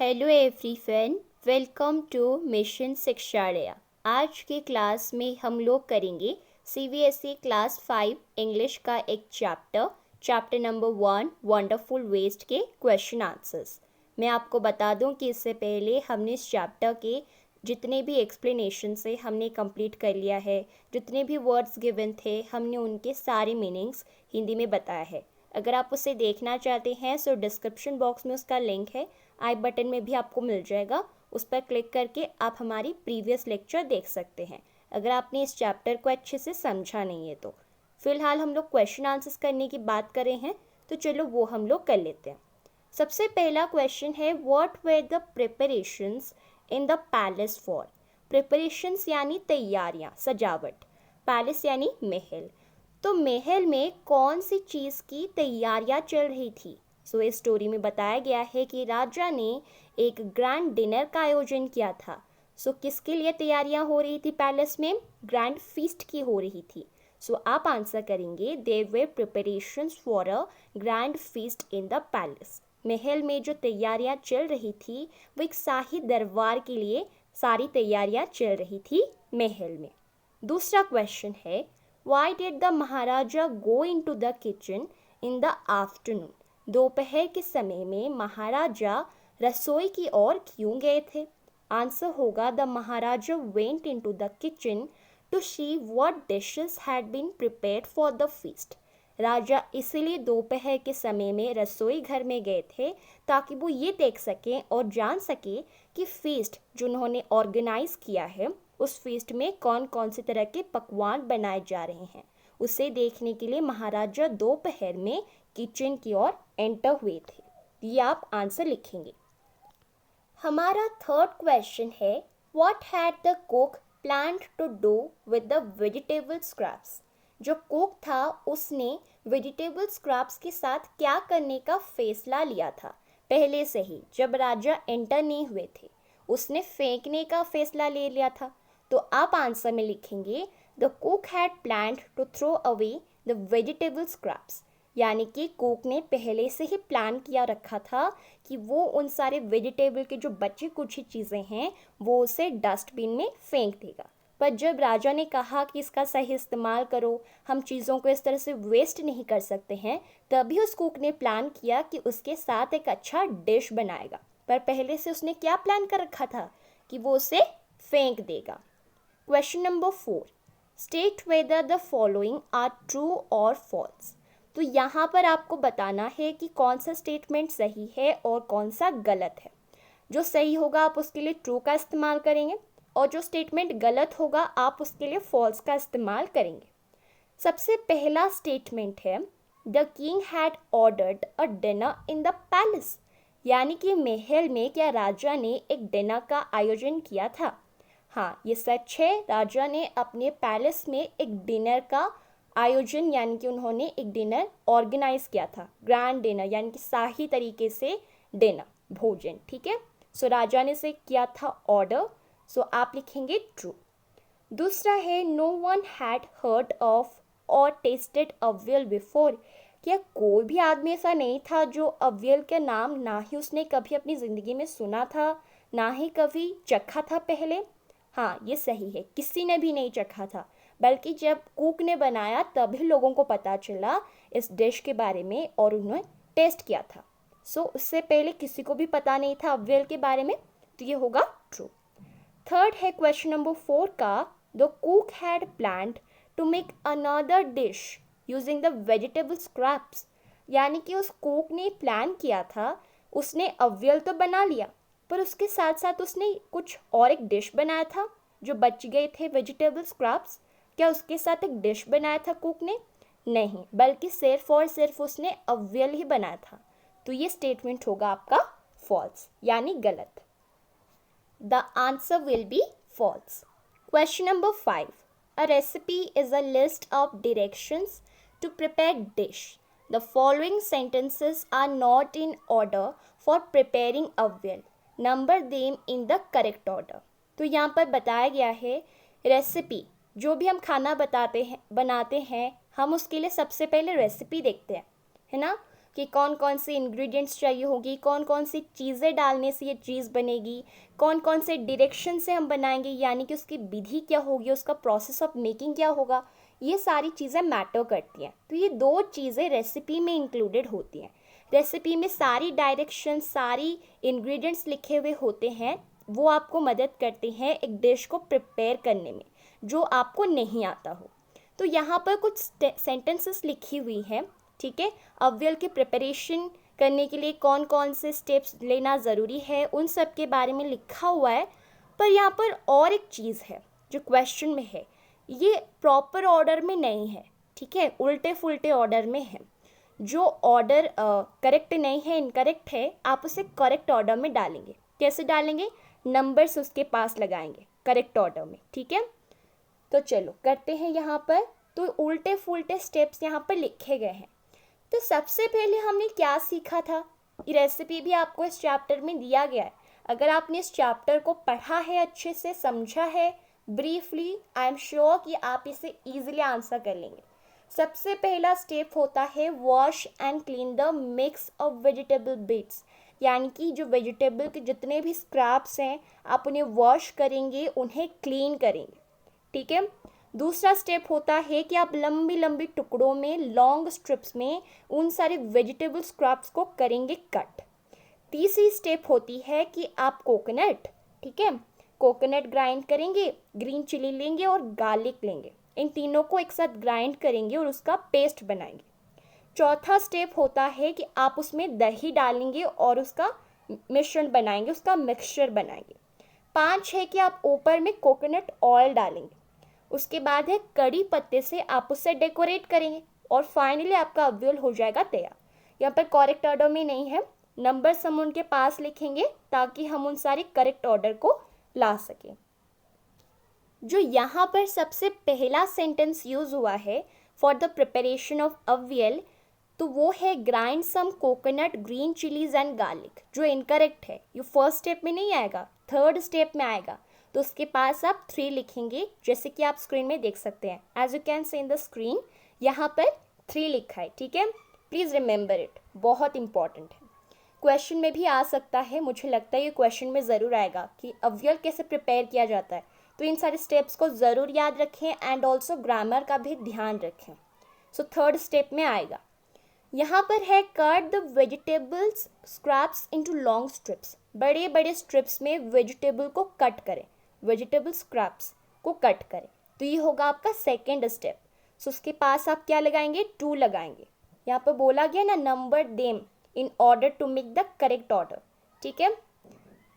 Hello everyone, welcome to mission Shikshalaya. आज के class में हम लोग करेंगे सीबीएसई क्लास 5 इंग्लिश का एक चैप्टर नंबर 1 वंडरफुल वेस्ट के क्वेश्चन आंसर्स। मैं आपको बता दूं कि इससे पहले हमने इस चैप्टर के जितने भी एक्सप्लेनेशन से हमने कंप्लीट कर लिया है। जितने भी वर्ड्स गिवन थे हमने उनके सारे मीनिंग्स हिंदी में बताया है। अगर आप उसे देखना चाहते हैं तो डिस्क्रिप्शन बॉक्स में उसका लिंक है, आई बटन में भी आपको मिल जाएगा। उस पर क्लिक करके आप हमारी प्रीवियस लेक्चर देख सकते हैं अगर आपने इस चैप्टर को अच्छे से समझा नहीं है तो। फिलहाल हम लोग क्वेश्चन आंसर्स करने की बात कर रहे हैं, तो चलो वो हम लोग कर लेते हैं। सबसे पहला क्वेश्चन है, what were the preparations in the palace for. Preparations यानी तैयारियां, सजावट, पैलेस यानी महल। तो महल में कौन सी चीज़ की तैयारियां चल रही थी? सो इस स्टोरी में बताया गया है कि राजा ने एक ग्रैंड डिनर का आयोजन किया था। सो किसके लिए तैयारियां हो रही थी पैलेस में? ग्रैंड फीस्ट की हो रही थी। सो आप आंसर करेंगे, there were preparations for a grand feast in the palace. महल में जो तैयारियां चल रही थी वो एक शाही दरबार के लिए सारी तैयारियां चल रही थी महल में। दूसरा क्वेश्चन है, why did the maharaja go into the kitchen in the afternoon. दोपहर के समय में महाराजा रसोई की ओर क्यों गए थे? आंसर होगा, the Maharaja went into the kitchen to see what dishes had been prepared for the feast. राजा इसलिए दोपहर के समय में रसोई घर में गए थे ताकि वो ये देख सकें और जान सके कि फीस्ट जो उन्होंने ऑर्गेनाइज किया है उस फीस्ट में कौन कौन से तरह के पकवान बनाए जा रहे हैं। उसे देखने के लिए महाराजा दोपहर में किचन की ओर एंटर हुए थे। ये आप आंसर लिखेंगे। हमारा थर्ड क्वेश्चन है, what had the cook planned to do with the vegetable scraps. जो कुक था उसने वेजिटेबल स्क्रैप्स के साथ क्या करने का फैसला लिया था? पहले से ही जब राजा एंटर नहीं हुए थे उसने फेंकने का फैसला ले लिया था। तो आप आंसर में लिखेंगे, the cook had planned to throw away the vegetable scraps. यानी कि कुक ने पहले से ही प्लान किया रखा था कि वो उन सारे वेजिटेबल के जो बची कुछ ही चीज़ें हैं वो उसे डस्टबिन में फेंक देगा। पर जब राजा ने कहा कि इसका सही इस्तेमाल करो, हम चीज़ों को इस तरह से वेस्ट नहीं कर सकते हैं, तभी उस कुक ने प्लान किया कि उसके साथ एक अच्छा डिश बनाएगा। पर पहले से उसने क्या प्लान कर रखा था कि वो उसे फेंक देगा। Question number 4, state whether the following are true or false. तो यहाँ पर आपको बताना है कि कौन सा स्टेटमेंट सही है और कौन सा गलत है। जो सही होगा आप उसके लिए ट्रू का इस्तेमाल करेंगे और जो स्टेटमेंट गलत होगा आप उसके लिए फॉल्स का इस्तेमाल करेंगे। सबसे पहला स्टेटमेंट है, the king had ordered a dinner in the palace. यानी कि महल में क्या राजा ने एक डिनर का आयोजन किया था? हाँ, ये सच है। राजा ने अपने पैलेस में एक डिनर का आयोजन यानी कि उन्होंने एक डिनर ऑर्गेनाइज किया था। ग्रैंड डिनर यानी कि शाही तरीके से डिनर, भोजन। ठीक है, सो राजा ने से किया था ऑर्डर। सो आप लिखेंगे ट्रू। दूसरा है, no one had heard of or tasted aviyal before. क्या कोई भी आदमी ऐसा नहीं था जो अव्यल के नाम ना ही उसने कभी अपनी ज़िंदगी में सुना था, ना ही कभी चखा था पहले? हाँ, ये सही है, किसी ने भी नहीं चखा था, बल्कि जब कुक ने बनाया तभी लोगों को पता चला इस डिश के बारे में और उन्होंने टेस्ट किया था। सो उससे पहले किसी को भी पता नहीं था अव्यल के बारे में, तो ये होगा ट्रू। थर्ड है क्वेश्चन नंबर 4 का, the cook had planned to make another dish using the vegetable scraps. यानी कि उस कुक ने प्लान किया था, उसने अव्यल तो बना लिया पर उसके साथ साथ उसने कुछ और एक डिश बनाया था जो बच गए थे वेजिटेबल स्क्रैप्स। क्या उसके साथ एक डिश बनाया था कुक ने? नहीं, बल्कि सिर्फ और सिर्फ उसने अव्यल ही बनाया था। तो ये स्टेटमेंट होगा आपका फॉल्स यानी गलत। The answer will be false. Question number 5, a recipe is a list of directions to prepare dish. The following sentences are not in order for preparing avial, number them in the correct order. तो यहाँ पर बताया गया है, recipe जो भी हम खाना बनाते हैं हम उसके लिए सबसे पहले रेसिपी देखते हैं, है ना। कि कौन कौन से इंग्रेडिएंट्स चाहिए होगी, कौन कौन सी चीज़ें डालने से ये चीज़ बनेगी, कौन कौन से डायरेक्शन से हम बनाएंगे, यानी कि उसकी विधि क्या होगी, उसका प्रोसेस ऑफ मेकिंग क्या होगा, ये सारी चीज़ें मैटर करती हैं। तो ये 2 चीज़ें रेसिपी में इंक्लूडेड होती हैं। रेसिपी में सारी डायरेक्शन, सारी इंग्रेडिएंट्स लिखे हुए होते हैं, वो आपको मदद करते हैं एक डिश को प्रिपेयर करने में जो आपको नहीं आता हो। तो यहाँ पर कुछ सेंटेंसेस लिखी हुई हैं, ठीक है। अव्यल की प्रिपरेशन करने के लिए कौन कौन से स्टेप्स लेना ज़रूरी है, उन सब के बारे में लिखा हुआ है। पर यहाँ पर और एक चीज़ है जो क्वेश्चन में है, ये प्रॉपर ऑर्डर में नहीं है, ठीक है, उल्टे फुल्टे ऑर्डर में है। जो ऑर्डर करेक्ट नहीं है, इनकरेक्ट है, आप उसे करेक्ट ऑर्डर में डालेंगे। कैसे डालेंगे? नंबर्स उसके पास लगाएंगे करेक्ट ऑर्डर में, ठीक है। तो चलो करते हैं यहाँ पर। तो उल्टे फुल्टे स्टेप्स यहाँ पर लिखे गए हैं। तो सबसे पहले हमने क्या सीखा था, ये रेसिपी भी आपको इस चैप्टर में दिया गया है। अगर आपने इस चैप्टर को पढ़ा है, अच्छे से समझा है ब्रीफली, आई एम श्योर कि आप इसे ईजिली आंसर कर लेंगे। सबसे पहला स्टेप होता है wash and clean the mix of vegetable bits, यानी कि जो वेजिटेबल के जितने भी स्क्रैप्स हैं आप उन्हें वॉश करेंगे, उन्हें क्लीन करेंगे, ठीक है। दूसरा स्टेप होता है कि आप लंबी लंबी टुकड़ों में, लॉन्ग स्ट्रिप्स में उन सारे वेजिटेबल स्क्रैप्स को करेंगे कट। तीसरी स्टेप होती है कि आप कोकोनट, ठीक है, कोकोनट ग्राइंड करेंगे, ग्रीन चिली लेंगे और गार्लिक लेंगे, इन तीनों को एक साथ ग्राइंड करेंगे और उसका पेस्ट बनाएंगे। चौथा स्टेप होता है कि आप उसमें दही डालेंगे और उसका मिश्रण बनाएंगे, उसका मिक्सचर बनाएंगे। 5 है कि आप ऊपर में कोकोनट ऑयल डालेंगे। उसके बाद है कड़ी पत्ते से आप उसे डेकोरेट करेंगे और फाइनली आपका अव्यल हो जाएगा तैयार। यहाँ पर करेक्ट ऑर्डर में नहीं है, नंबर्स हम उनके पास लिखेंगे ताकि हम उन सारे करेक्ट ऑर्डर को ला सकें। जो यहाँ पर सबसे पहला सेंटेंस यूज हुआ है for the preparation of aviyal, तो वो है grind some coconut, green chillies and garlic, जो इनकरेक्ट है। ये फर्स्ट स्टेप में नहीं आएगा, थर्ड स्टेप में आएगा। तो उसके पास आप 3 लिखेंगे, जैसे कि आप स्क्रीन में देख सकते हैं। As you can see in the screen, यहाँ पर 3 लिखा है, ठीक है। प्लीज़ रिमेंबर इट, बहुत इंपॉर्टेंट है। क्वेश्चन में भी आ सकता है, मुझे लगता है ये क्वेश्चन में ज़रूर आएगा कि अव्यल कैसे प्रिपेयर किया जाता है। तो इन सारे स्टेप्स को ज़रूर याद रखें एंड ऑल्सो ग्रामर का भी ध्यान रखें। सो थर्ड स्टेप में आएगा। यहाँ पर है cut the vegetables scraps into long strips, बड़े बड़े स्ट्रिप्स में वेजिटेबल को कट करें, वेजिटेबल स्क्रैप्स को कट करें। तो ये होगा आपका सेकेंड स्टेप। सो उसके पास आप क्या लगाएंगे? 2 लगाएंगे। यहाँ पर बोला गया ना, number them in order to make the correct order, ठीक है।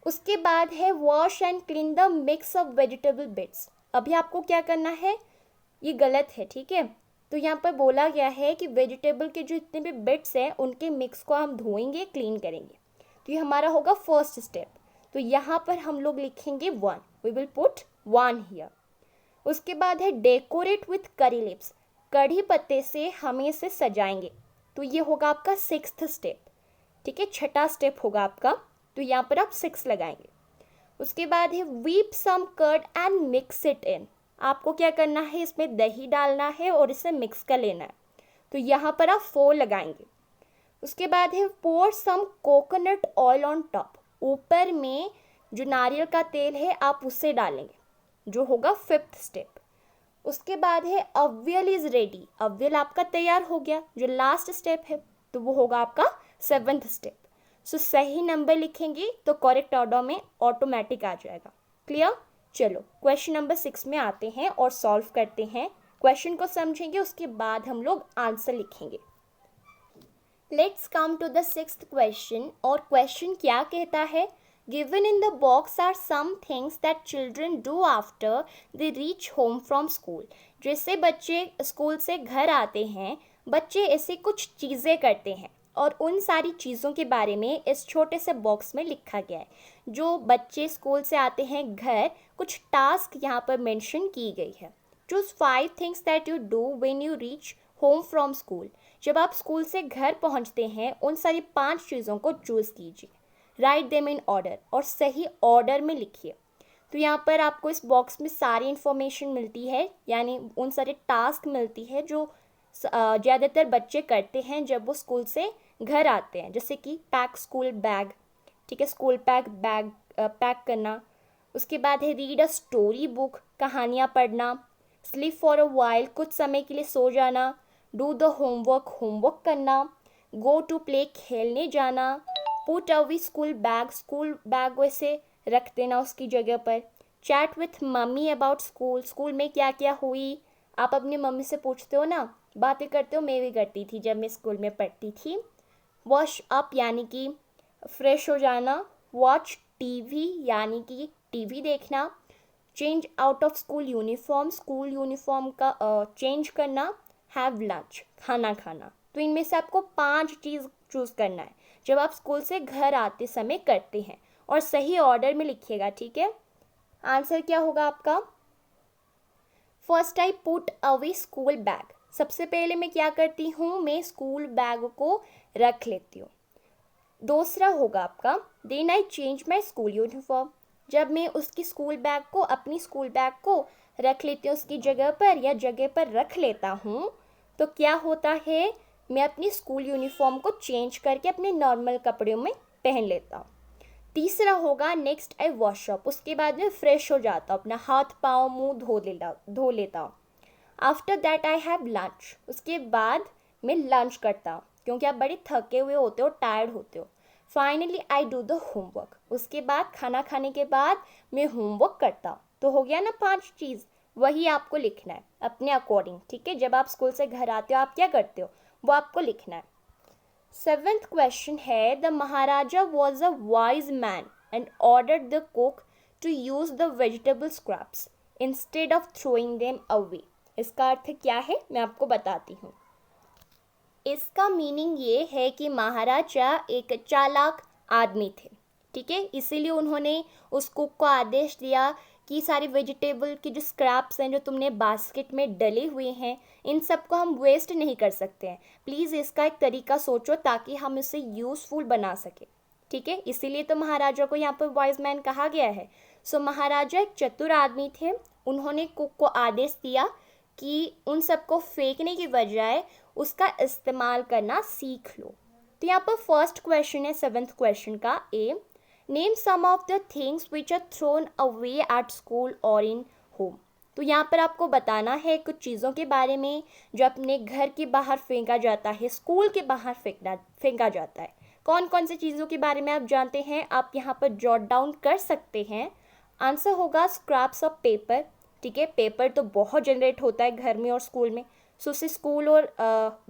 उसके बाद है wash and clean the mix of vegetable bits. अभी आपको क्या करना है, ये गलत है, ठीक है। तो यहाँ पर बोला गया है कि वेजिटेबल के जो इतने भी बिट्स हैं उनके मिक्स को हम धोएंगे, क्लीन करेंगे। तो ये हमारा होगा फर्स्ट स्टेप। तो यहाँ पर हम लोग लिखेंगे 1, वी विल पुट 1 हियर। उसके बाद है डेकोरेट विथ करी लिप्स, कढ़ी पत्ते से हम इसे सजाएंगे। तो ये होगा आपका 6th स्टेप, ठीक है, छठा स्टेप होगा आपका। तो यहाँ पर आप 6 लगाएंगे। उसके बाद है whip some curd and mix it in, आपको क्या करना है, इसमें दही डालना है और इसे मिक्स कर लेना है। तो यहाँ पर आप 4 लगाएंगे। उसके बाद है पोर सम कोकोनट ऑयल ऑन टॉप, ऊपर में जो नारियल का तेल है आप उसे डालेंगे, जो होगा 5th स्टेप। उसके बाद है अव्यल इज रेडी, अव्यल आपका तैयार हो गया, जो लास्ट स्टेप है। तो वो होगा आपका 7th स्टेप। सो सही नंबर लिखेंगे तो करेक्ट ऑर्डर में ऑटोमेटिक आ जाएगा। क्लियर? चलो क्वेश्चन नंबर 6 में आते हैं और सॉल्व करते हैं। क्वेश्चन को समझेंगे, उसके बाद हम लोग आंसर लिखेंगे। Let's come to the 6th question. और क्वेश्चन क्या कहता है, given in the box are some things that children do after they reach home from school. जैसे बच्चे स्कूल से घर आते हैं, बच्चे ऐसे कुछ चीज़ें करते हैं और उन सारी चीज़ों के बारे में इस छोटे से बॉक्स में लिखा गया है। जो बच्चे स्कूल से आते हैं घर, कुछ टास्क यहाँ पर मेंशन की गई है। Choose 5 things that you do when you reach home from school. जब आप स्कूल से घर पहुँचते हैं, उन सारी 5 चीज़ों को चूज़ कीजिए। राइट देम इन ऑर्डर, और सही ऑर्डर में लिखिए। तो यहाँ पर आपको इस बॉक्स में सारी इन्फॉर्मेशन मिलती है, यानी उन सारे टास्क मिलती है जो ज़्यादातर बच्चे करते हैं जब वो स्कूल से घर आते हैं, जैसे कि पैक स्कूल बैग, ठीक है, स्कूल बैग पैक करना। उसके बाद है रीड अ स्टोरी बुक, कहानियाँ पढ़ना। स्लीप फॉर अ वाइल, कुछ समय के लिए सो जाना। डू द होमवर्क करना। गो टू प्ले, खेलने जाना। पुट अवे स्कूल बैग वैसे रख देना उसकी जगह पर। Chat with mummy about school में क्या क्या हुई, आप अपनी मम्मी से पूछते हो ना, बातें करते हो, मैं भी करती थी जब मैं स्कूल में पढ़ती थी। वॉश अप यानी कि फ्रेश हो जाना। वॉच टीवी यानी कि टीवी देखना। Change out of school uniform का चेंज करना। हैव लंच, खाना खाना। तो इनमें से आपको 5 चीज़ चूज़ करना है जब आप स्कूल से घर आते समय करते हैं, और सही ऑर्डर में लिखिएगा, ठीक है। आंसर क्या होगा आपका? First I put away school bag, सबसे पहले मैं क्या करती हूँ, मैं स्कूल बैग को रख लेती हूँ। दूसरा होगा आपका then I change my school uniform, जब मैं उसकी अपनी स्कूल बैग को रख लेती हूँ उसकी जगह पर या जगह पर रख लेता हूँ, तो क्या होता है, मैं अपनी स्कूल यूनिफॉर्म को चेंज करके अपने नॉर्मल कपड़ों में पहन लेता हूँ। तीसरा होगा नेक्स्ट आई वॉश अप, उसके बाद में फ्रेश हो जाता हूँ, अपना हाथ पाँव मुंह धो लेता हूँ। After that I have lunch, उसके बाद मैं लंच करता हूँ, क्योंकि आप बड़े थके हुए होते हो, टायर्ड होते हो। Finally I do the homework, उसके बाद खाना खाने के बाद मैं होमवर्क करता हूँ। तो हो गया ना 5 चीज़, वही आपको लिखना है अपने अकॉर्डिंग, ठीक है। जब आप स्कूल से घर आते हो आप क्या करते हो वो आपको लिखना है। 7th क्वेश्चन है the maharaja was a wise man and ordered the cook to use the vegetable scraps instead of throwing them away. इसका अर्थ क्या है मैं आपको बताती हूँ। इसका मीनिंग ये है कि महाराजा एक चालाक आदमी थे, ठीक है, इसीलिए उन्होंने उस कुक को आदेश दिया कि सारी वेजिटेबल की जो स्क्रैप्स हैं जो तुमने बास्केट में डले हुए हैं, इन सबको हम वेस्ट नहीं कर सकते हैं, प्लीज़ इसका एक तरीका सोचो ताकि हम इसे यूज़फुल बना सके, ठीक है। इसीलिए तो महाराजा को यहाँ पर वाइज मैन कहा गया है। सो महाराजा एक चतुर आदमी थे, उन्होंने कुक को आदेश दिया कि उन सबको फेंकने की बजाय उसका इस्तेमाल करना सीख लो। तो यहाँ पर फर्स्ट क्वेश्चन है 7th क्वेश्चन का A, name some of the things which are thrown away at school और इन होम। तो यहाँ पर आपको बताना है कुछ चीज़ों के बारे में जो अपने घर के बाहर फेंका जाता है, स्कूल के बाहर फेंका जाता है। कौन कौन सी चीज़ों के बारे में आप जानते हैं, आप यहाँ पर जॉट डाउन कर सकते हैं। आंसर होगा स्क्रैप्स ऑफ पेपर, ठीक है, पेपर तो बहुत जनरेट होता है घर में और स्कूल में, सो उसे स्कूल और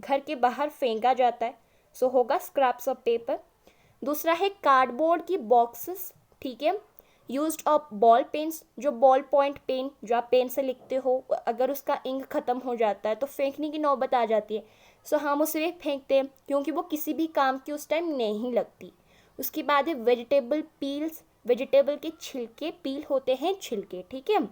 घर के बाहर फेंका जाता है, सो होगा स्क्रैप्स ऑफ पेपर। दूसरा है कार्डबोर्ड की बॉक्सेस, ठीक है, यूज्ड ऑफ बॉल पेन्स, जो बॉल पॉइंट पेन जो आप पेन से लिखते हो, अगर उसका इंक ख़त्म हो जाता है तो फेंकने की नौबत आ जाती है, सो हम उसे फेंकते हैं क्योंकि वो किसी भी काम की उस टाइम नहीं लगती। उसके बाद है वेजिटेबल पील्स, वेजिटेबल के छिलके, पील होते हैं छिलके, ठीक है।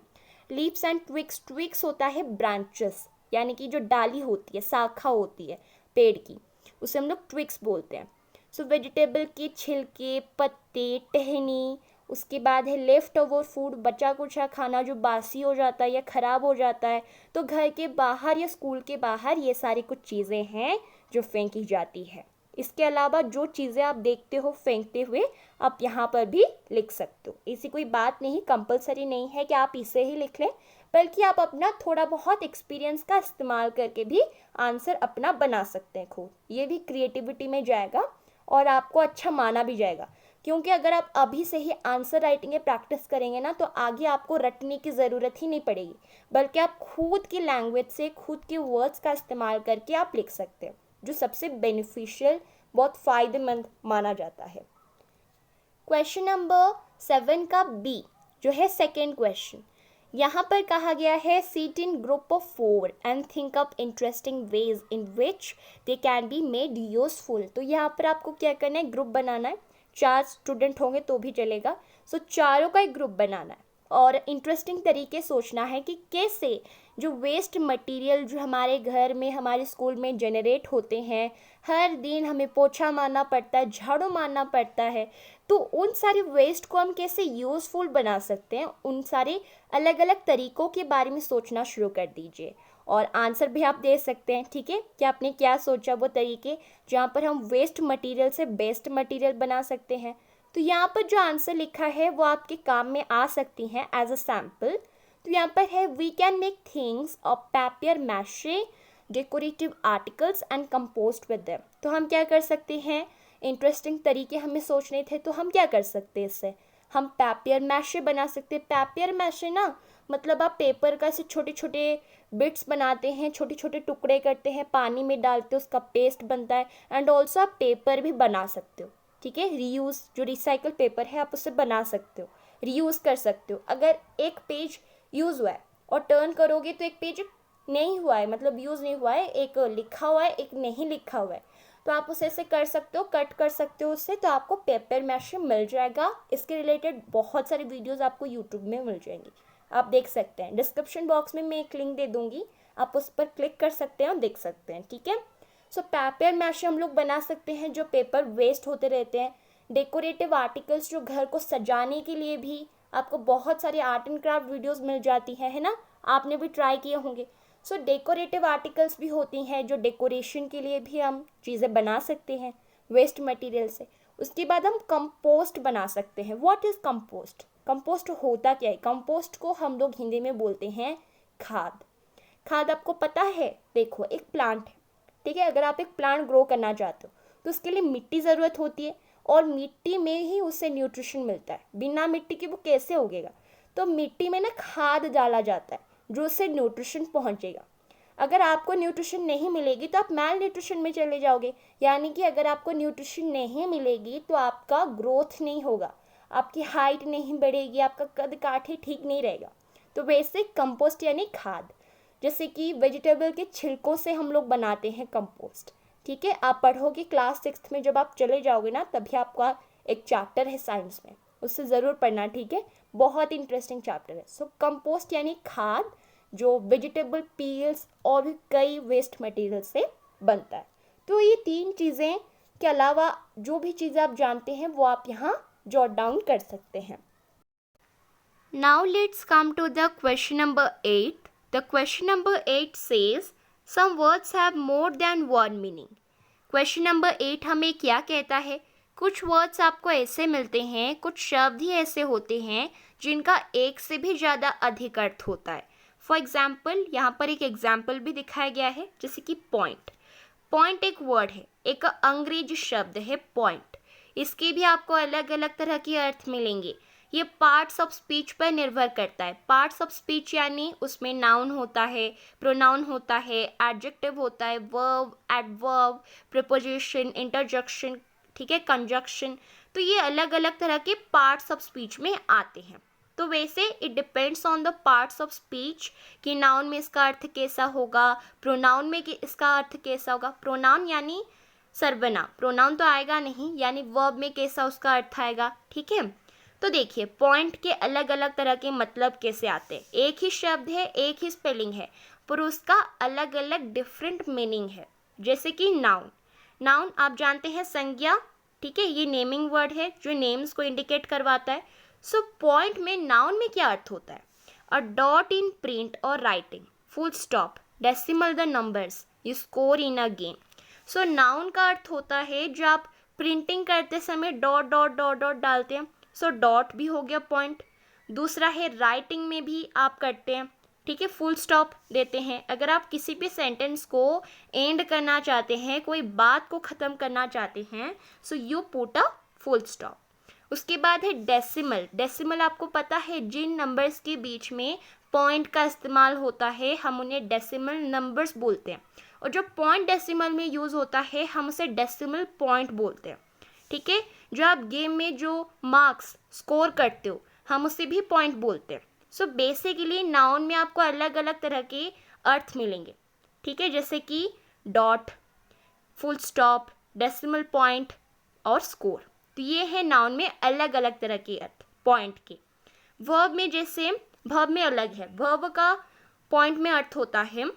लीव्स एंड ट्विक्स, ट्विक्स होता है ब्रांचेस, यानी कि जो डाली होती है, शाखा होती है पेड़ की, उसे हम लोग ट्विक्स बोलते हैं। सो वेजिटेबल के छिलके, पत्ते, टहनी। उसके बाद है लेफ्ट ओवर फूड, बचा कुचा खाना जो बासी हो जाता है या ख़राब हो जाता है, तो घर के बाहर या स्कूल के बाहर ये सारी कुछ चीज़ें हैं जो फेंकी जाती है। इसके अलावा जो चीज़ें आप देखते हो फेंकते हुए आप यहाँ पर भी लिख सकते हो, ऐसी कोई बात नहीं, कंपलसरी नहीं है कि आप इसे ही लिख लें, बल्कि आप अपना थोड़ा बहुत एक्सपीरियंस का इस्तेमाल करके भी आंसर अपना बना सकते हैं खुद, ये भी क्रिएटिविटी में जाएगा और आपको अच्छा माना भी जाएगा। क्योंकि अगर आप अभी से ही आंसर राइटिंग प्रैक्टिस करेंगे ना तो आगे आपको रटने की ज़रूरत ही नहीं पड़ेगी, बल्कि आप खुद की लैंग्वेज से खुद के वर्ड्स का इस्तेमाल करके आप लिख सकते हैं, जो सबसे बेनिफिशियल, बहुत फ़ायदेमंद माना जाता है। क्वेश्चन नंबर 7 का बी जो है सेकेंड क्वेश्चन, यहाँ पर कहा गया है seat in group of 4 and think of interesting ways in which they can be made useful. तो यहाँ पर आपको क्या करना है, ग्रुप बनाना है, 4 स्टूडेंट होंगे तो भी चलेगा, सो चारों का एक ग्रुप बनाना है और इंटरेस्टिंग तरीके सोचना है कि कैसे जो वेस्ट मटेरियल जो हमारे घर में हमारे स्कूल में जनरेट होते हैं, हर दिन हमें पोछा मारना पड़ता है, झाड़ू मारना पड़ता है, तो उन सारे वेस्ट को हम कैसे यूज़फुल बना सकते हैं, उन सारे अलग अलग तरीक़ों के बारे में सोचना शुरू कर दीजिए। और आंसर भी आप दे सकते हैं, ठीक है, कि आपने क्या सोचा वो तरीके जहाँ पर हम वेस्ट मटेरियल से बेस्ट मटेरियल बना सकते हैं। तो यहाँ पर जो आंसर लिखा है वो आपके काम में आ सकती हैं एज अ सैम्पल। तो यहाँ पर है we can make things of papier mache decorative articles and compost with them. तो हम क्या कर सकते हैं, इंटरेस्टिंग तरीके हमें सोचने थे, तो हम क्या कर सकते हैं इससे, हम पेपर मैशे बना सकते हैं। पेपर मैशे ना मतलब आप पेपर का ऐसे छोटे छोटे बिट्स बनाते हैं, छोटे छोटे टुकड़े करते हैं, पानी में डालते हो, उसका पेस्ट बनता है। एंड ऑल्सो आप पेपर भी बना सकते हो, ठीक है, रीयूज़ जो रिसाइकल पेपर है आप उससे बना सकते हो, रीयूज़ कर सकते हो। अगर एक पेज यूज़ हुआ है और टर्न करोगे तो एक पेज नहीं हुआ है, मतलब यूज़ नहीं हुआ है, एक लिखा हुआ है एक नहीं लिखा हुआ है, तो आप उसे ऐसे कर सकते हो, कट कर सकते हो उससे, तो आपको पेपर मैशे मिल जाएगा। इसके रिलेटेड बहुत सारे वीडियोस आपको यूट्यूब में मिल जाएंगी, आप देख सकते हैं। डिस्क्रिप्शन बॉक्स में मैं एक लिंक दे दूंगी, आप उस पर क्लिक कर सकते हैं और देख सकते हैं, ठीक है। सो पेपर मैशे हम लोग बना सकते हैं जो पेपर वेस्ट होते रहते हैं। डेकोरेटिव आर्टिकल्स जो घर को सजाने के लिए भी आपको बहुत सारे आर्ट एंड क्राफ्ट वीडियोस मिल जाती है ना, आपने भी ट्राई किए होंगे। सो डेकोरेटिव आर्टिकल्स भी होती हैं जो डेकोरेशन के लिए भी हम चीज़ें बना सकते हैं वेस्ट मटेरियल से। उसके बाद हम कंपोस्ट बना सकते हैं। What is compost? कंपोस्ट होता क्या है? कंपोस्ट को हम लोग हिंदी में बोलते हैं खाद। खाद आपको पता है, देखो एक प्लांट है, ठीक है, अगर आप एक प्लांट ग्रो करना चाहते हो तो उसके लिए मिट्टी ज़रूरत होती है और मिट्टी में ही उससे न्यूट्रिशन मिलता है, बिना मिट्टी के वो कैसे उगेगा। तो मिट्टी में ना खाद डाला जाता है जो उससे न्यूट्रिशन पहुंचेगा। अगर आपको न्यूट्रिशन नहीं मिलेगी तो आप मैल न्यूट्रिशन में चले जाओगे, यानी कि अगर आपको न्यूट्रिशन नहीं मिलेगी तो आपका ग्रोथ नहीं होगा, आपकी हाइट नहीं बढ़ेगी, आपका कद काठी ठीक नहीं रहेगा। तो वैसे कंपोस्ट यानी खाद, जैसे कि वेजिटेबल के छिलकों से हम लोग बनाते हैं कंपोस्ट, ठीक है। आप पढ़ोगे क्लास 6 में, जब आप चले जाओगे ना तभी आपका एक चैप्टर है साइंस में, उससे ज़रूर पढ़ना, ठीक है, बहुत इंटरेस्टिंग चैप्टर है। सो कंपोस्ट यानी खाद जो वेजिटेबल पील्स और भी कई वेस्ट मटेरियल से बनता है। तो ये 3 चीज़ें के अलावा जो भी चीज़ें आप जानते हैं वो आप यहाँ जॉट डाउन कर सकते हैं। Now let's come to the question number 8. The question number 8 says some words have more than one meaning. Question number 8 हमें क्या कहता है? कुछ वर्ड्स आपको ऐसे मिलते हैं, कुछ शब्द ही ऐसे होते हैं जिनका एक से भी ज़्यादा अधिक अर्थ होता है। फॉर एग्जाम्पल, यहाँ पर एक एग्जाम्पल भी दिखाया गया है, जैसे कि पॉइंट। पॉइंट एक वर्ड है, एक अंग्रेजी शब्द है पॉइंट। इसके भी आपको अलग अलग तरह के अर्थ मिलेंगे। ये पार्ट्स ऑफ स्पीच पर निर्भर करता है। पार्ट्स ऑफ स्पीच यानी उसमें नाउन होता है, प्रोनाउन होता है, एडजेक्टिव होता है, वर्ब, एडवर्ब, प्रीपोजिशन, इंटरजेक्शन, ठीक है, कंजक्शन। तो ये अलग अलग तरह के पार्ट्स ऑफ स्पीच में आते हैं। तो वैसे it depends on the parts of speech कि नाउन में इसका अर्थ कैसा होगा, प्रोनाउन में कि इसका अर्थ कैसा होगा। प्रोनाउन यानी सर्वनाम, प्रोनाउन तो आएगा नहीं, यानी वर्ब में कैसा उसका अर्थ आएगा, ठीक है। तो देखिए पॉइंट के अलग अलग तरह के मतलब कैसे आते हैं। एक ही शब्द है, एक ही स्पेलिंग है, पर उसका अलग अलग डिफरेंट मीनिंग है। जैसे कि नाउन, नाउन आप जानते हैं संज्ञा, ठीक है, ये नेमिंग वर्ड है जो नेम्स को इंडिकेट करवाता है। सो पॉइंट में नाउन में क्या अर्थ होता है? अ डॉट इन प्रिंट और writing, full stop, decimal the numbers, you score in a game. So noun का अर्थ होता है जो आप प्रिंटिंग करते समय डॉट डॉट डॉट डॉट डालते हैं, सो डॉट भी हो गया पॉइंट। दूसरा है राइटिंग में भी आप करते हैं, ठीक है, फुल स्टॉप देते हैं। अगर आप किसी भी सेंटेंस को एंड करना चाहते हैं, कोई बात को ख़त्म करना चाहते हैं, so you put a full stop. उसके बाद है डेसिमल। डेसिमल आपको पता है जिन नंबर्स के बीच में पॉइंट का इस्तेमाल होता है हम उन्हें डेसिमल नंबर्स बोलते हैं, और जो पॉइंट डेसिमल में यूज़ होता है हम उसे डेसिमल पॉइंट बोलते हैं, ठीक है। जो आप गेम में जो मार्क्स स्कोर करते हो हम उसे भी पॉइंट बोलते हैं। सो बेसिकली नाउन में आपको अलग अलग तरह के अर्थ मिलेंगे, ठीक है, जैसे कि dot, full stop, decimal point और स्कोर। तो ये है नाउन में अलग अलग तरह के अर्थ पॉइंट के। वर्ब में जैसे वर्ब में अलग है, वर्ब का पॉइंट में अर्थ होता है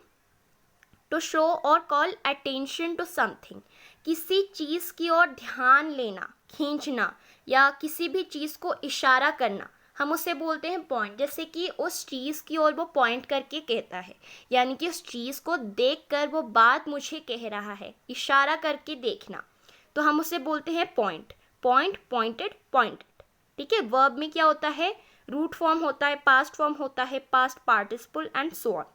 टू शो और कॉल अटेंशन टू समथिंग, किसी चीज़ की ओर ध्यान लेना, खींचना, या किसी भी चीज़ को इशारा करना, हम उसे बोलते हैं पॉइंट। जैसे कि उस चीज़ की ओर वो पॉइंट करके कहता है, यानी कि उस चीज़ को देखकर वो बात मुझे कह रहा है, इशारा करके देखना, तो हम उसे बोलते हैं पॉइंट। Point, pointed, pointed. ठीक है। वर्ब में क्या होता है, रूट फॉर्म होता है, पास्ट फॉर्म होता है, past participle and so on.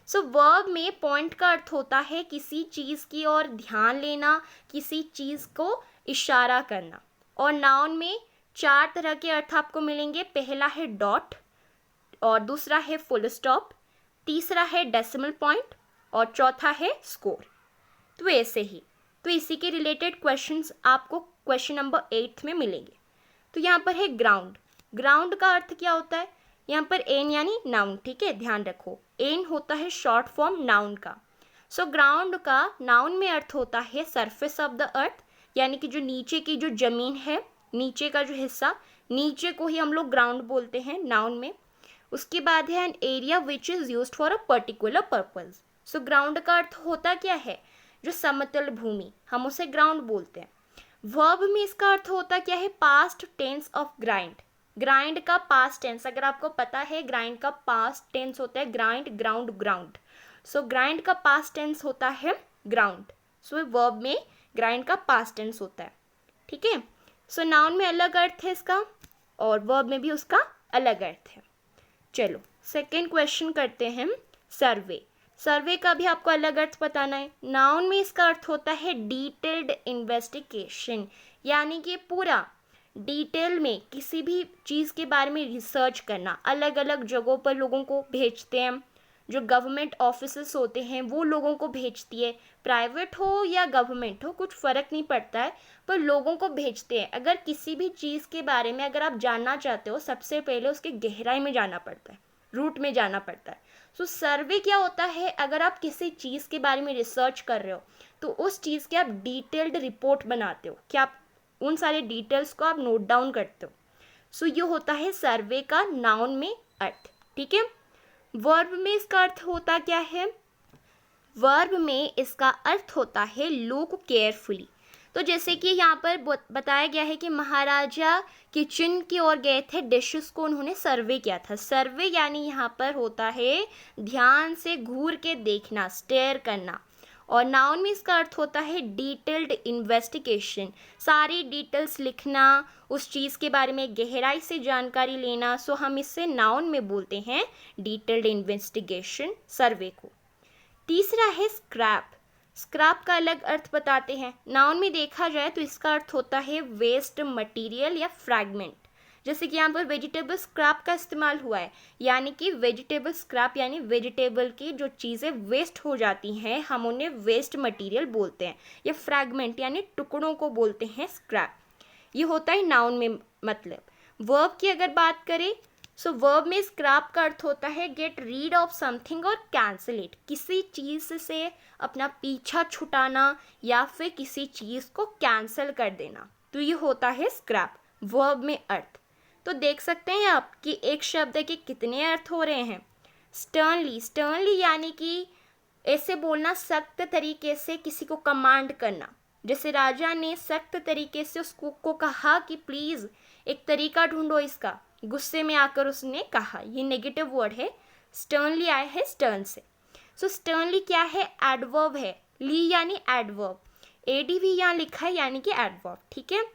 So verb में पॉइंट का अर्थ होता है किसी चीज़ की ओर ध्यान लेना, किसी चीज़ को इशारा करना। और नाउन में 4 तरह के अर्थ आपको मिलेंगे। पहला है डॉट, और दूसरा है फुल स्टॉप, तीसरा है डेसिमल पॉइंट, और चौथा है स्कोर। तो ऐसे ही, तो इसी के रिलेटेड क्वेश्चंस आपको क्वेश्चन नंबर 8 में मिलेंगे। तो यहाँ पर है ग्राउंड। ग्राउंड का अर्थ क्या होता है, यहाँ पर एन यानी नाउन। ठीक है, ध्यान रखो, एन होता है शॉर्ट फॉर्म नाउन का। सो ग्राउंड का नाउन में अर्थ होता है सरफेस ऑफ द अर्थ, यानी कि जो नीचे की जो जमीन है, नीचे का जो हिस्सा, नीचे को ही हम लोग ग्राउंड बोलते हैं नाउन में। उसके बाद है an area which is used for a particular purpose. So ground का अर्थ होता क्या है, जो समतल भूमि, हम उसे ग्राउंड बोलते हैं। वर्ब में इसका अर्थ होता क्या है, past tense of grind. Grind का पास्ट टेंस, अगर आपको पता है ग्राइंड का पास्ट टेंस होता है ग्राइंड, ग्राउंड, ग्राउंड। सो ग्राइंड का पास्ट टेंस होता है ग्राउंड। सो वर्ब में ग्राइंड का पास्ट टेंस होता है। ठीक है। सो नाउन में अलग अर्थ है इसका, और वर्ब में भी उसका अलग अर्थ है। चलो सेकेंड क्वेश्चन करते हैं, सर्वे। सर्वे का भी आपको अलग अर्थ बताना है। नाउन में इसका अर्थ होता है डिटेल्ड इन्वेस्टिगेशन, यानी कि पूरा डिटेल में किसी भी चीज़ के बारे में रिसर्च करना। अलग अलग जगहों पर लोगों को भेजते हैं, जो गवर्नमेंट ऑफिसेस होते हैं वो लोगों को भेजती है, प्राइवेट हो या गवर्नमेंट हो कुछ फ़र्क नहीं पड़ता है, पर लोगों को भेजते हैं। अगर किसी भी चीज़ के बारे में अगर आप जानना चाहते हो, सबसे पहले उसके गहराई में जाना पड़ता है, रूट में जाना पड़ता है। सो सर्वे क्या होता है, अगर आप किसी चीज़ के बारे में रिसर्च कर रहे हो तो उस चीज़ की आप डिटेल्ड रिपोर्ट बनाते हो, कि आप उन सारे डिटेल्स को आप नोट डाउन करते हो। सो ये होता है सर्वे का नाउन में अर्थ। ठीक है। वर्ब में इसका अर्थ होता क्या है, वर्ब में इसका अर्थ होता है लुक केयरफुली। तो जैसे कि यहाँ पर बताया गया है कि महाराजा किचन की ओर गए थे, डिशेस को उन्होंने सर्वे किया था। सर्वे यानी यहाँ पर होता है ध्यान से घूर के देखना, स्टेयर करना। और नाउन में इसका अर्थ होता है डिटेल्ड इन्वेस्टिगेशन, सारी डिटेल्स लिखना, उस चीज़ के बारे में गहराई से जानकारी लेना। सो हम इससे नाउन में बोलते हैं डिटेल्ड इन्वेस्टिगेशन, सर्वे को। तीसरा है स्क्रैप। स्क्रैप का अलग अर्थ बताते हैं। नाउन में देखा जाए तो इसका अर्थ होता है वेस्ट मटेरियल या फ्रैगमेंट। जैसे कि यहाँ पर वेजिटेबल स्क्रैप का इस्तेमाल हुआ है, यानी कि वेजिटेबल स्क्रैप यानी वेजिटेबल की जो चीज़ें वेस्ट हो जाती हैं हम उन्हें वेस्ट मटेरियल बोलते हैं, या फ्रैगमेंट यानी टुकड़ों को बोलते हैं स्क्रैप। ये होता है नाउन में मतलब। वर्ब की अगर बात करें, सो वर्ब में स्क्रैप का अर्थ होता है गेट रीड ऑफ समथिंग और कैंसिल इट, किसी चीज़ से अपना पीछा छुटाना या फिर किसी चीज़ को कैंसिल कर देना, तो ये होता है स्क्रैप वर्ब में अर्थ। तो देख सकते हैं आप कि एक शब्द के कितने अर्थ हो रहे हैं। स्टर्नली, स्टर्नली यानी कि ऐसे बोलना, सख्त तरीके से किसी को कमांड करना। जैसे राजा ने सख्त तरीके से उस कुक को कहा कि प्लीज़ एक तरीका ढूंढो इसका, गुस्से में आकर उसने कहा। ये नेगेटिव वर्ड है, स्टर्नली आया है स्टर्न से। सो स्टर्नली क्या है, एडवर्ब है। ली यानी एडवर्ब, एडीवी यहाँ लिखा है यानी कि एडवर्ब। ठीक है।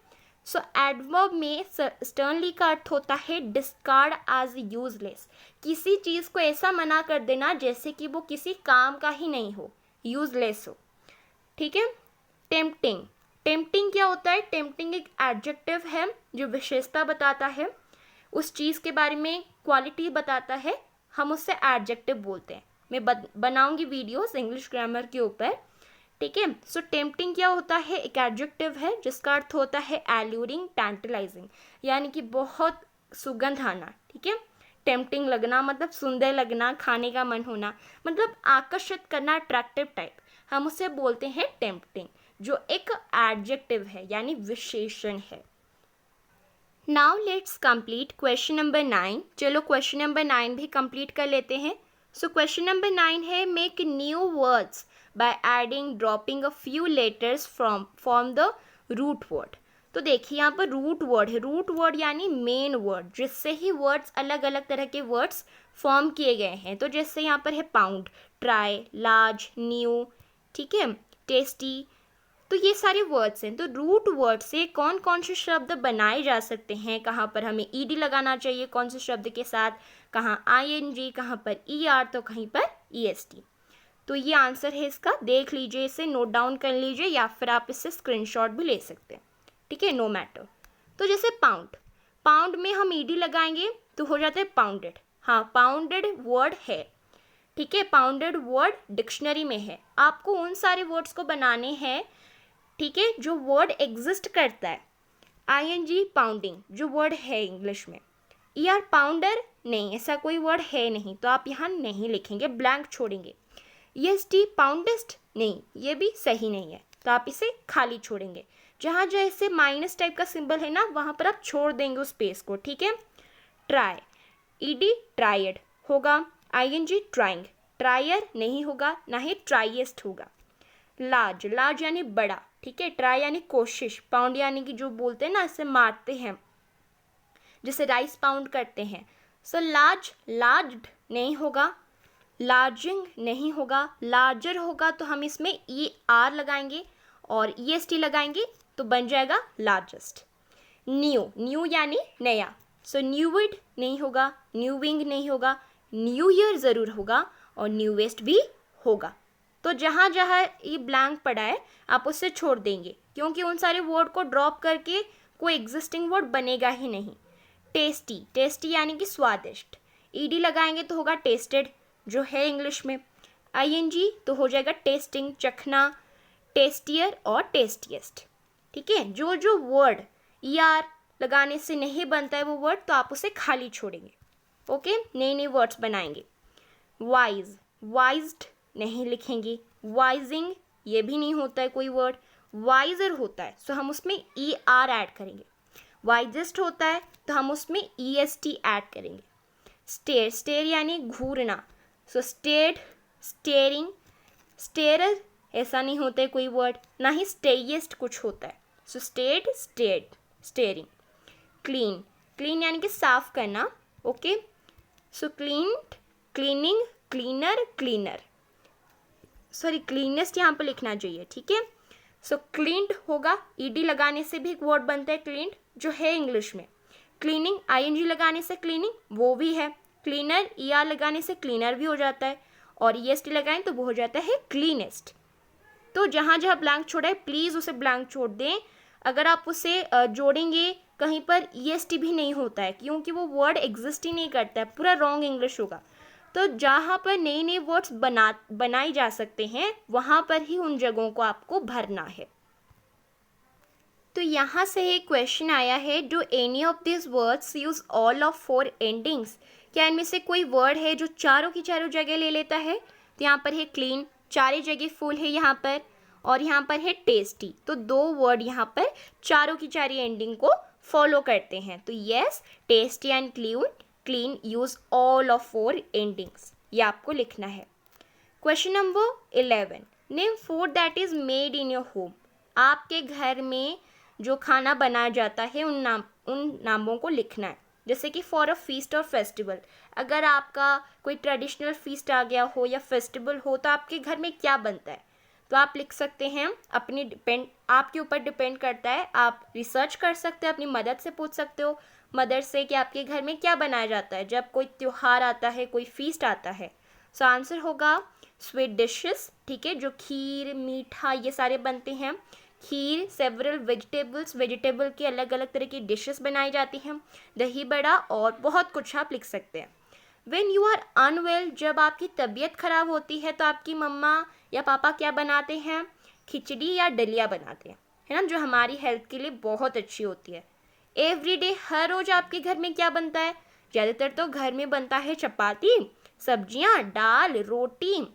सो एडवर्ब में स्टर्नली का अर्थ होता है डिस्कार्ड एज यूजलेस, किसी चीज़ को ऐसा मना कर देना जैसे कि वो किसी काम का ही नहीं हो, यूजलेस हो। ठीक है। टेम्पटिंग, टेम्पटिंग क्या होता है, टेम्पटिंग एक एडजेक्टिव है जो विशेषता बताता है, उस चीज़ के बारे में क्वालिटी बताता है, हम उससे एडजेक्टिव बोलते हैं। मैं बनाऊंगी वीडियोस इंग्लिश ग्रामर के ऊपर। ठीक है। सो टेम्पटिंग क्या होता है, एक एडजेक्टिव है जिसका अर्थ होता है एल्यूरिंग, टैंटलाइजिंग, यानी कि बहुत सुगंध आना। ठीक है। टेम्पटिंग लगना मतलब सुंदर लगना, खाने का मन होना, मतलब आकर्षित करना, अट्रैक्टिव टाइप, हम उसे बोलते हैं टेम्पटिंग, जो एक एडजेक्टिव है यानी विशेषण है। Now let's complete question number 9। चलो क्वेश्चन नंबर 9 भी कंप्लीट कर लेते हैं। सो क्वेश्चन नंबर 9 है make new words by adding dropping a few letters from the root word। तो देखिए यहाँ पर रूट वर्ड है, रूट वर्ड यानी मेन वर्ड, जिससे ही वर्ड्स अलग अलग तरह के वर्ड्स फॉर्म किए गए हैं। तो जैसे यहाँ पर है पाउंड, ट्राई, लार्ज, न्यू, ठीक है, टेस्टी, तो ये सारे वर्ड्स हैं। तो रूट वर्ड से कौन कौन से शब्द बनाए जा सकते हैं, कहाँ पर हमें ईडी लगाना चाहिए कौन से शब्द के साथ, कहाँ आईएनजी, कहाँ पर ईआर, तो कहीं पर ईएसटी। तो ये आंसर है इसका, देख लीजिए, इसे नोट डाउन कर लीजिए या फिर आप इससे स्क्रीनशॉट भी ले सकते हैं, ठीक है, नो मैटर। तो जैसे पाउंड, पाउंड में हम ईडी लगाएंगे तो हो जाता है पाउंडेड। हाँ, पाउंडेड वर्ड है, ठीक है, पाउंडेड वर्ड डिक्शनरी में है। आपको उन सारे वर्ड्स को बनाने हैं, ठीक है, जो वर्ड एग्जिस्ट करता है। आईएनजी पाउंडिंग जो वर्ड है इंग्लिश में, ईआर पाउंडर नहीं, ऐसा कोई वर्ड है नहीं, तो आप यहाँ नहीं लिखेंगे, ब्लैंक छोड़ेंगे। ईएसटी पाउंडेस्ट नहीं, ये भी सही नहीं है, तो आप इसे खाली छोड़ेंगे। जहाँ जैसे माइनस टाइप का सिंबल है ना, वहाँ पर आप छोड़ देंगे उस स्पेस को, ठीक है। ट्राई, ईडी ट्राइड होगा, आईएनजी ट्राइंग, ट्रायर नहीं होगा, ना ही ट्राइएस्ट होगा। लार्ज, लार्ज यानी बड़ा, ठीक है, ट्राई यानी कोशिश, पाउंड यानी कि जो बोलते हैं ना, इसे मारते हैं, जैसे राइस पाउंड करते हैं। सो लार्ज, लार्ज्ड नहीं होगा, लार्जिंग नहीं होगा, लार्जर होगा तो हम इसमें ई आर लगाएंगे और ईएसटी लगाएंगे तो बन जाएगा लार्जेस्ट। न्यू, न्यू यानी नया, सो न्यूविड नहीं होगा, न्यूविंग नहीं होगा, न्यू ईयर ज़रूर होगा और न्यूवेस्ट भी होगा। तो जहाँ जहाँ ये ब्लैंक पड़ा है आप उससे छोड़ देंगे, क्योंकि उन सारे वर्ड को ड्रॉप करके कोई एग्जिस्टिंग वर्ड बनेगा ही नहीं। टेस्टी, टेस्टी यानी कि स्वादिष्ट, ईडी लगाएंगे तो होगा टेस्टेड जो है इंग्लिश में, आईएनजी तो हो जाएगा टेस्टिंग, चखना, टेस्टियर और टेस्टीएस्ट, ठीक है। जो जो वर्ड ईआर लगाने से नहीं बनता है वो वर्ड, तो आप उसे खाली छोड़ेंगे, ओके, नए नए वर्ड्स बनाएंगे। वाइज, वाइज्ड नहीं लिखेंगे, वाइजिंग ये भी नहीं होता है कोई वर्ड, वाइजर होता है, सो हम उसमें ई आर ऐड करेंगे। वाइजेस्ट होता है तो हम उसमें ई एस टी ऐड करेंगे। स्टेयर, स्टेयर यानी घूरना, सो स्टेयर्ड, स्टेयरिंग, स्टेयर ऐसा नहीं होता है कोई वर्ड, ना ही स्टेइएस्ट कुछ होता है, so stared, stared, staring. Clean, clean यानी कि साफ करना, okay, so cleaned, cleaning, cleaner, cleaner, sorry cleanest यहाँ पर लिखना चाहिए, ठीक है। सो क्लीन्ड होगा, ईडी लगाने से भी एक वर्ड बनता है क्लीन्ड जो है इंग्लिश में। क्लीनिंग, आईएनजी लगाने से क्लीनिंग वो भी है। क्लीनर, ईआर लगाने से क्लीनर भी हो जाता है, और ईएसटी लगाएं तो वो हो जाता है क्लीनेस्ट। तो जहाँ जहाँ ब्लैंक छोड़ा है प्लीज़ उसे ब्लैंक छोड़ दें। अगर आप उसे जोड़ेंगे कहीं पर ईएसटी भी नहीं होता है, क्योंकि वो वर्ड एग्जिस्ट ही नहीं करता है, पूरा रॉन्ग इंग्लिश होगा। तो जहाँ पर नए नए वर्ड्स बनाए जा सकते हैं वहाँ पर ही उन जगहों को आपको भरना है। तो यहाँ से एक क्वेश्चन आया है, do any of this words use all of 4 endings, क्या इनमें से कोई वर्ड है जो चारों की चारों जगह ले लेता है। तो यहाँ पर है क्लीन, चारों जगह फुल है यहाँ पर, और यहाँ पर है टेस्टी, तो 2 वर्ड यहाँ पर चारों की चारी एंडिंग को फॉलो करते हैं। तो yes, tasty and clean use all of 4 endings, ये आपको लिखना है। Question number 11, name food that is made in your home, आपके घर में जो खाना बनाया जाता है उन नामों को लिखना है। जैसे कि फॉर अ फीस्ट और फेस्टिवल, अगर आपका कोई ट्रेडिशनल फीस्ट आ गया हो या फेस्टिवल हो तो आपके घर में क्या बनता है, तो आप लिख सकते हैं। आपके ऊपर डिपेंड करता है, आप रिसर्च कर सकते हैं, अपनी मदद से पूछ सकते हो मदर से कि आपके घर में क्या बनाया जाता है जब कोई त्यौहार आता है, कोई फीस्ट आता है। सो आंसर होगा स्वीट डिशेस, ठीक है, जो खीर, मीठा ये सारे बनते हैं। खीर, सेवरल वेजिटेबल की अलग अलग तरह की डिशेस बनाई जाती हैं, दही बड़ा और बहुत कुछ आप लिख सकते हैं। व्हेन यू आर अनवेल, जब आपकी तबीयत खराब होती है तो आपकी मम्मा या पापा क्या बनाते हैं, खिचड़ी या दलिया बनाते हैं, है ना, जो हमारी हेल्थ के लिए बहुत अच्छी होती है। एवरीडे, हर रोज आपके घर में क्या बनता है, ज़्यादातर तो घर में बनता है चपाती, सब्जियां, दाल, रोटी,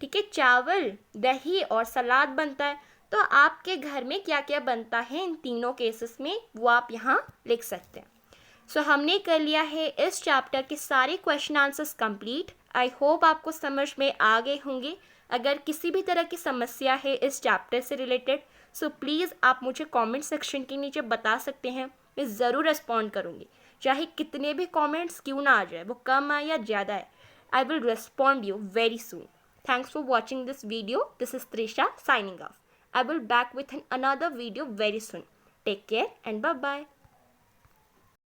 ठीक है, चावल, दही और सलाद बनता है। तो आपके घर में क्या क्या बनता है इन तीनों केसेस में वो आप यहाँ लिख सकते हैं। सो हमने कर लिया है इस चैप्टर के सारे question answers complete. I hope आपको समझ में आ गए होंगे। अगर किसी भी तरह की समस्या है इस चैप्टर से रिलेटेड, सो प्लीज़ आप मुझे कमेंट सेक्शन के नीचे बता सकते हैं। मैं ज़रूर रिस्पॉन्ड करूँगी, चाहे कितने भी कमेंट्स क्यों ना आ जाए, वो कम आए या ज़्यादा है, I will respond you very soon. Thanks for watching this video. This is Trisha signing off. I will back with another video very soon. Take care and bye bye.